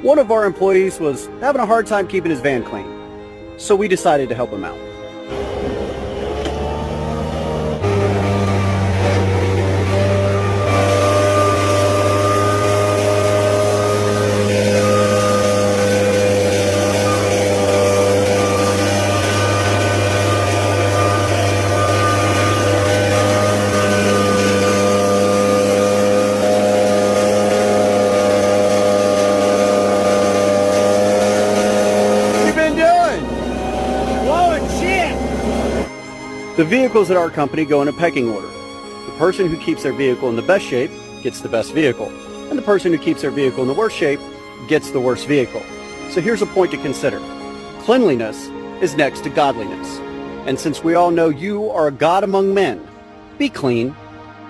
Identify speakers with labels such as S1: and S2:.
S1: One of our employees was having a hard time keeping his van clean, so we decided to help him out. The vehicles at our company go in a pecking order. The person who keeps their vehicle in the best shape gets the best vehicle, and the person who keeps their vehicle in the worst shape gets the worst vehicle. So here's a point to consider. Cleanliness is next to godliness. And since we all know you are a God among men, be clean